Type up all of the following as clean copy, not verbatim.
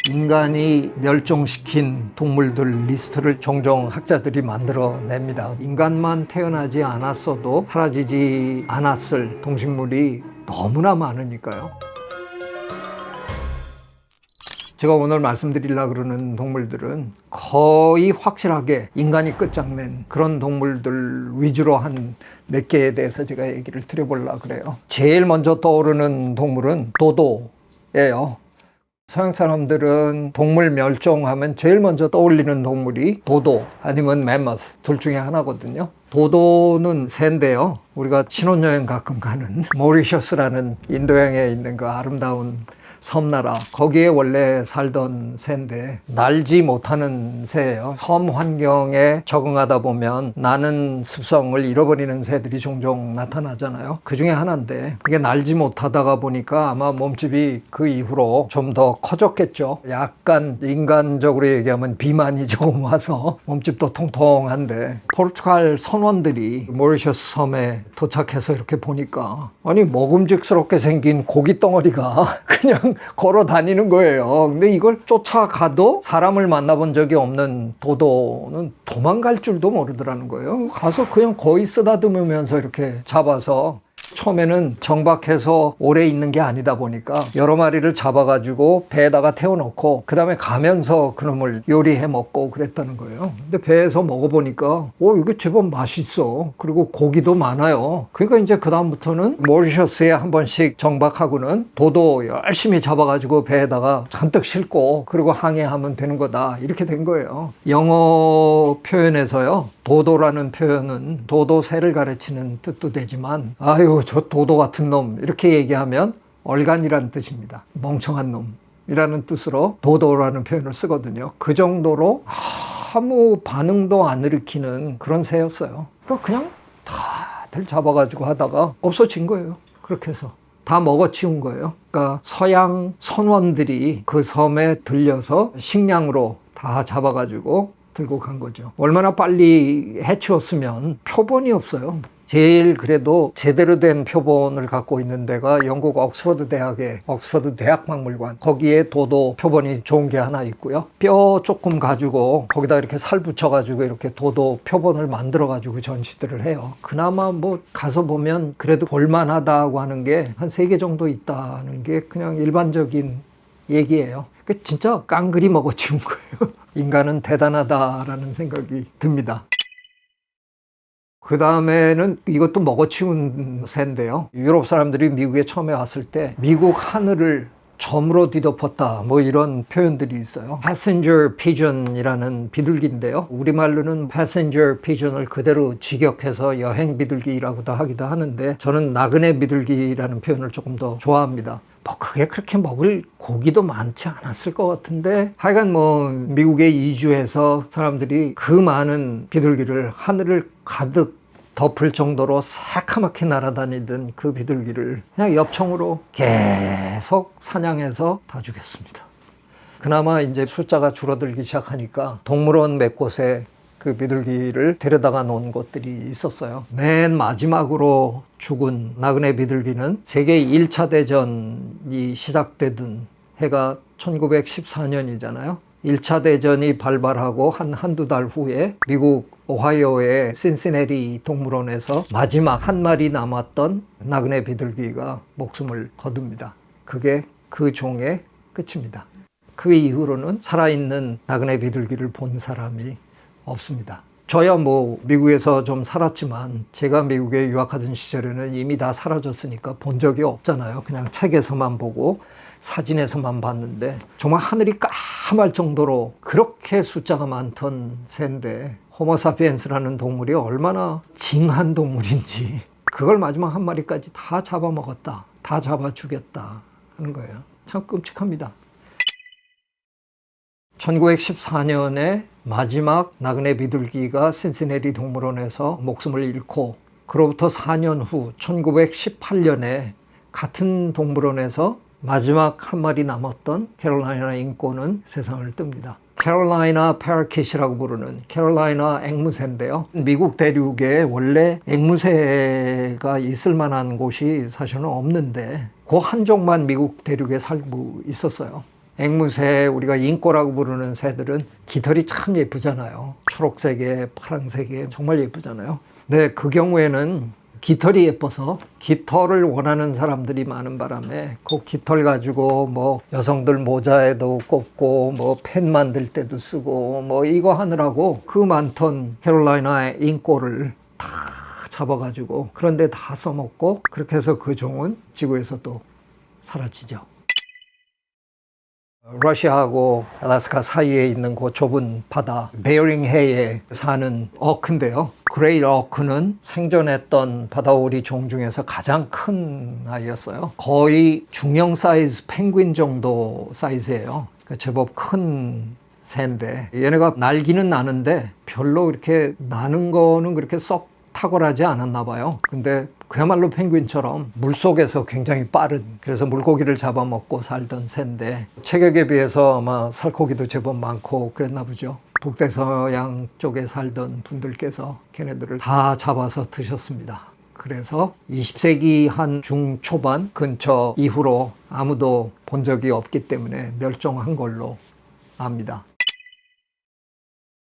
인간이 멸종시킨 동물들 리스트를 종종 학자들이 만들어냅니다. 인간만 태어나지 않았어도 사라지지 않았을 동식물이 너무나 많으니까요. 제가 오늘 말씀드리려고 그러는 동물들은 거의 확실하게 인간이 끝장낸 그런 동물들 위주로 한 몇 개에 대해서 제가 얘기를 드려보려고 그래요. 제일 먼저 떠오르는 동물은 도도예요. 서양 사람들은 동물 멸종하면 제일 먼저 떠올리는 동물이 도도 아니면 맘모스 둘 중에 하나거든요. 도도는 새인데요. 우리가 신혼여행 가끔 가는 모리셔스라는 인도양에 있는 그 아름다운 섬나라, 거기에 원래 살던 새인데 날지 못하는 새예요. 섬 환경에 적응하다 보면 나는 습성을 잃어버리는 새들이 종종 나타나잖아요. 그 중에 하나인데 이게 날지 못하다가 보니까 아마 몸집이 그 이후로 좀 더 커졌겠죠. 약간 인간적으로 얘기하면 비만이 조금 와서 몸집도 통통한데, 포르투갈 선원들이 모리셔스 섬에 도착해서 이렇게 보니까 아니 먹음직스럽게 생긴 고기 덩어리가 그냥 걸어 다니는 거예요. 근데 이걸 쫓아가도 사람을 만나본 적이 없는 도도는 도망갈 줄도 모르더라는 거예요. 가서 그냥 거의 쓰다듬으면서 이렇게 잡아서, 처음에는 정박해서 오래 있는 게 아니다 보니까 여러 마리를 잡아가지고 배에다가 태워놓고 그 다음에 가면서 그놈을 요리해 먹고 그랬다는 거예요. 근데 배에서 먹어보니까 이게 제법 맛있어. 그리고 고기도 많아요. 그러니까 이제 그 다음부터는 모리셔스에 한 번씩 정박하고는 도도 열심히 잡아가지고 배에다가 잔뜩 싣고 그리고 항해하면 되는 거다, 이렇게 된 거예요. 영어 표현에서요, 도도라는 표현은 도도 새를 가르치는 뜻도 되지만, 아유 저 도도 같은 놈 이렇게 얘기하면 얼간이라는 뜻입니다. 멍청한 놈이라는 뜻으로 도도라는 표현을 쓰거든요. 그 정도로 아무 반응도 안 일으키는 그런 새였어요. 그냥 다들 잡아가지고 하다가 없어진 거예요. 그렇게 해서 다 먹어치운 거예요. 그러니까 서양 선원들이 그 섬에 들려서 식량으로 다 잡아가지고 들고 간 거죠. 얼마나 빨리 해치웠으면. 표본이 없어요. 제일 그래도 제대로 된 표본을 갖고 있는 데가 영국 옥스퍼드 대학의 옥스퍼드 대학박물관, 거기에 도도 표본이 좋은 게 하나 있고요. 뼈 조금 가지고 거기다 이렇게 살 붙여가지고 이렇게 도도 표본을 만들어가지고 전시들을 해요. 그나마 뭐 가서 보면 그래도 볼만하다고 하는 게 한 3개 정도 있다는 게 그냥 일반적인 얘기예요. 진짜 깡그리 먹어치운 거예요. 인간은 대단하다라는 생각이 듭니다. 그 다음에는 이것도 먹어치운 새인데요. 유럽 사람들이 미국에 처음에 왔을 때 미국 하늘을 점으로 뒤덮었다, 뭐 이런 표현들이 있어요. Passenger Pigeon이라는 비둘기인데요. 우리말로는 Passenger Pigeon을 그대로 직역해서 여행 비둘기라고도 하기도 하는데, 저는 나그네 비둘기라는 표현을 조금 더 좋아합니다. 그게 그렇게 먹을 고기도 많지 않았을 것 같은데, 하여간 미국에 이주해서 사람들이 그 많은 비둘기를, 하늘을 가득 덮을 정도로 새카맣게 날아다니던 그 비둘기를 그냥 엽총으로 계속 사냥해서 다 죽였습니다. 그나마 이제 숫자가 줄어들기 시작하니까 동물원 몇 곳에 그 비둘기를 데려다가 놓은 곳들이 있었어요. 맨 마지막으로 죽은 나그네 비둘기는 세계 1차 대전이 시작되던 해가 1914년이잖아요. 1차 대전이 발발하고 한두 달 후에 미국 오하이오의 신시내티 동물원에서 마지막 한 마리 남았던 나그네 비둘기가 목숨을 거둡니다. 그게 그 종의 끝입니다. 그 이후로는 살아있는 나그네 비둘기를 본 사람이 없습니다. 저야 미국에서 좀 살았지만, 제가 미국에 유학하던 시절에는 이미 다 사라졌으니까 본 적이 없잖아요. 그냥 책에서만 보고 사진에서만 봤는데, 정말 하늘이 까말 정도로 그렇게 숫자가 많던 새인데, 호모사피엔스라는 동물이 얼마나 징한 동물인지 그걸 마지막 한 마리까지 다 잡아먹었다, 다 잡아 죽였다 하는 거예요. 참 끔찍합니다. 1914년에 마지막 나그네 비둘기가 신시내티 동물원에서 목숨을 잃고, 그로부터 4년 후 1918년에 같은 동물원에서 마지막 한 마리 남았던 캐롤라이나 잉꼬는 세상을 뜹니다. 캐롤라이나 패러킷이라고 부르는 캐롤라이나 앵무새인데요. 미국 대륙에 원래 앵무새가 있을 만한 곳이 사실은 없는데 그 한 종만 미국 대륙에 살고 있었어요. 앵무새, 우리가 인꼬라고 부르는 새들은 깃털이 참 예쁘잖아요. 초록색에 파란색에 정말 예쁘잖아요. 네, 그 경우에는 깃털이 예뻐서 깃털을 원하는 사람들이 많은 바람에 그 깃털 가지고 뭐 여성들 모자에도 꽂고 뭐 펜 만들 때도 쓰고 뭐 이거 하느라고 그 많던 캐롤라이나의 인꼬를 다 잡아가지고 그런데 다 써먹고 그렇게 해서 그 종은 지구에서 또 사라지죠. 러시아하고 알래스카 사이에 있는 그 좁은 바다 베어링해에 사는 어크인데요. 그레이 어크는 생존했던 바다오리 종 중에서 가장 큰 아이였어요. 거의 중형 사이즈 펭귄 정도 사이즈예요. 그러니까 제법 큰 새인데 얘네가 날기는 나는데 별로 이렇게 나는 거는 그렇게 썩 탁월하지 않았나 봐요. 근데 그야말로 펭귄처럼 물속에서 굉장히 빠른, 그래서 물고기를 잡아먹고 살던 새인데 체격에 비해서 아마 살코기도 제법 많고 그랬나 보죠. 북대서양 쪽에 살던 분들께서 걔네들을 다 잡아서 드셨습니다. 그래서 20세기 한 중초반 근처 이후로 아무도 본 적이 없기 때문에 멸종한 걸로 압니다.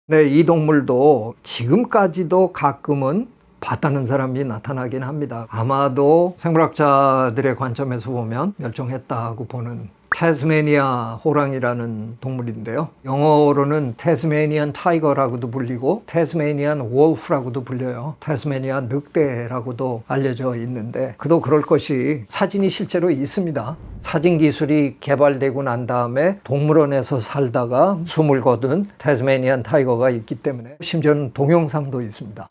네, 이 동물도 지금까지도 가끔은 봤다는 사람이 나타나긴 합니다. 아마도 생물학자들의 관점에서 보면 멸종했다고 보는 태스메니아 호랑이라는 동물인데요. 영어로는 태스메니안 타이거라고도 불리고 태스메니안 wolf라고도 불려요. 태스메니아 늑대라고도 알려져 있는데 그도 그럴 것이 사진이 실제로 있습니다. 사진 기술이 개발되고 난 다음에 동물원에서 살다가 숨을 거둔 태스메니안 타이거가 있기 때문에 심지어는 동영상도 있습니다.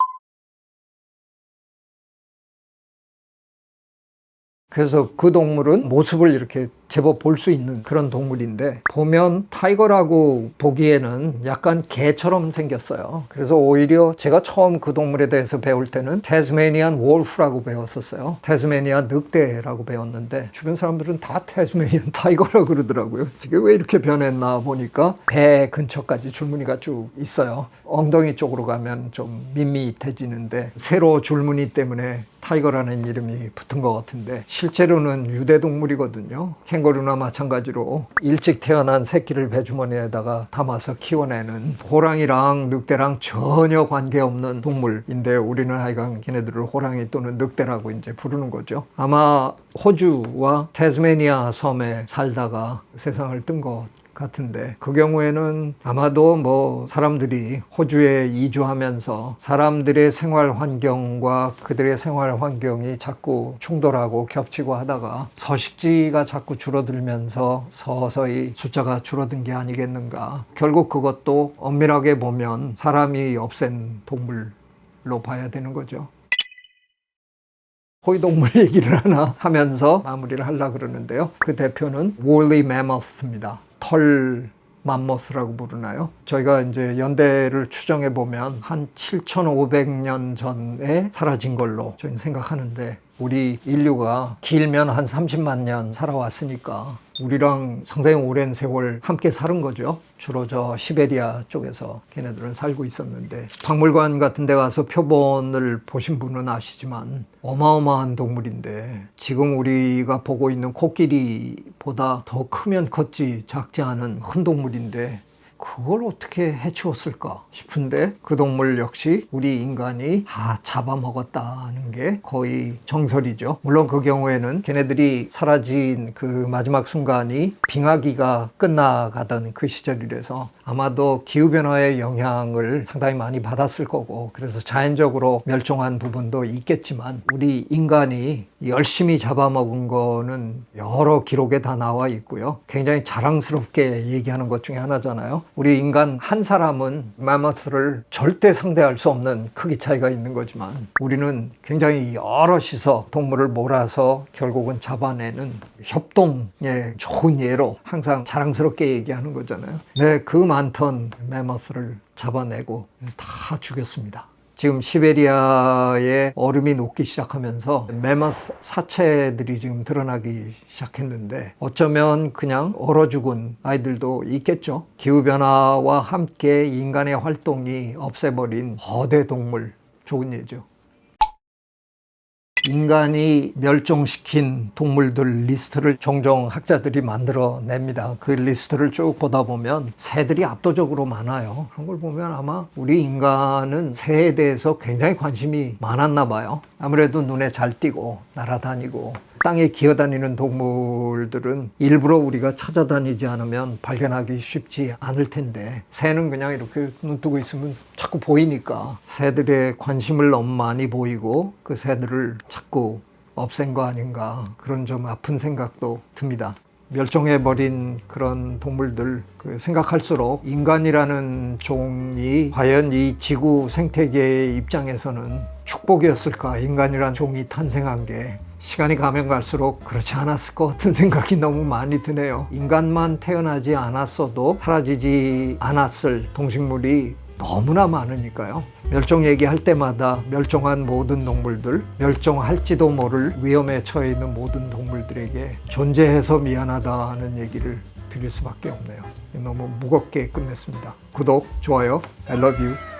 그래서 그 동물은 모습을 이렇게 제법 볼 수 있는 그런 동물인데 보면 타이거라고 보기에는 약간 개처럼 생겼어요. 그래서 오히려 제가 처음 그 동물에 대해서 배울 때는 태스메니안 wolf라고 배웠었어요. 태스메니아 늑대라고 배웠는데 주변 사람들은 다 태스메니안 타이거라고 그러더라고요. 이게 왜 이렇게 변했나 보니까 배 근처까지 줄무늬가 쭉 있어요. 엉덩이 쪽으로 가면 좀 밋밋해지는데 세로 줄무늬 때문에 타이거라는 이름이 붙은 것 같은데 실제로는 유대동물이거든요. 캥거루나 마찬가지로 일찍 태어난 새끼를 배주머니에다가 담아서 키워내는 호랑이랑 늑대랑 전혀 관계없는 동물인데 우리는 하여간 걔네들을 호랑이 또는 늑대라고 이제 부르는 거죠. 아마 호주와 태스메니아 섬에 살다가 세상을 뜬 것 같은데 그 경우에는 아마도 뭐 사람들이 호주에 이주하면서 사람들의 생활 환경과 그들의 생활 환경이 자꾸 충돌하고 겹치고 하다가 서식지가 자꾸 줄어들면서 서서히 숫자가 줄어든 게 아니겠는가. 결국 그것도 엄밀하게 보면 사람이 없앤 동물로 봐야 되는 거죠. 호위동물 얘기를 하나 하면서 마무리를 하려고 그러는데요. 그 대표는 woolly mammoth입니다. 털 맘모스라고 부르나요? 저희가 이제 연대를 추정해 보면 한 7,500년 전에 사라진 걸로 저희는 생각하는데 우리 인류가 길면 한 30만 년 살아왔으니까 우리랑 상당히 오랜 세월 함께 사는 거죠. 주로 저 시베리아 쪽에서 걔네들은 살고 있었는데 박물관 같은 데 가서 표본을 보신 분은 아시지만 어마어마한 동물인데 지금 우리가 보고 있는 코끼리보다 더 크면 컸지 작지 않은 큰 동물인데 그걸 어떻게 해치웠을까 싶은데 그 동물 역시 우리 인간이 다 잡아먹었다는 게 거의 정설이죠. 물론 그 경우에는 걔네들이 사라진 그 마지막 순간이 빙하기가 끝나가던 그 시절이라서 아마도 기후변화의 영향을 상당히 많이 받았을 거고 그래서 자연적으로 멸종한 부분도 있겠지만 우리 인간이 열심히 잡아먹은 거는 여러 기록에 다 나와 있고요. 굉장히 자랑스럽게 얘기하는 것 중에 하나잖아요. 우리 인간 한 사람은 마모스를 절대 상대할 수 없는 크기 차이가 있는 거지만 우리는 굉장히 여럿이서 동물을 몰아서 결국은 잡아내는 협동의 좋은 예로 항상 자랑스럽게 얘기하는 거잖아요. 네, 그 많던 마모스를 잡아내고 다 죽였습니다. 지금 시베리아에 얼음이 녹기 시작하면서 매머스 사체들이 지금 드러나기 시작했는데 어쩌면 그냥 얼어 죽은 아이들도 있겠죠. 기후변화와 함께 인간의 활동이 없애버린 거대 동물, 좋은 예죠. 인간이 멸종시킨 동물들 리스트를 종종 학자들이 만들어냅니다. 그 리스트를 쭉 보다 보면 새들이 압도적으로 많아요. 그런 걸 보면 아마 우리 인간은 새에 대해서 굉장히 관심이 많았나 봐요. 아무래도 눈에 잘 띄고 날아다니고 땅에 기어다니는 동물들은 일부러 우리가 찾아다니지 않으면 발견하기 쉽지 않을 텐데 새는 그냥 이렇게 눈 뜨고 있으면 자꾸 보이니까 새들의 관심을 너무 많이 보이고 그 새들을 자꾸 없앤 거 아닌가, 그런 좀 아픈 생각도 듭니다. 멸종해버린 그런 동물들 생각할수록 인간이라는 종이 과연 이 지구 생태계의 입장에서는 축복이었을까? 인간이라는 종이 탄생한 게 시간이 가면 갈수록 그렇지 않았을 것 같은 생각이 너무 많이 드네요. 인간만 태어나지 않았어도 사라지지 않았을 동식물이 너무나 많으니까요. 멸종 얘기할 때마다 멸종한 모든 동물들, 멸종할지도 모를 위험에 처해 있는 모든 동물들에게 존재해서 미안하다는 얘기를 드릴 수밖에 없네요. 너무 무겁게 끝냈습니다. 구독, 좋아요, I love you.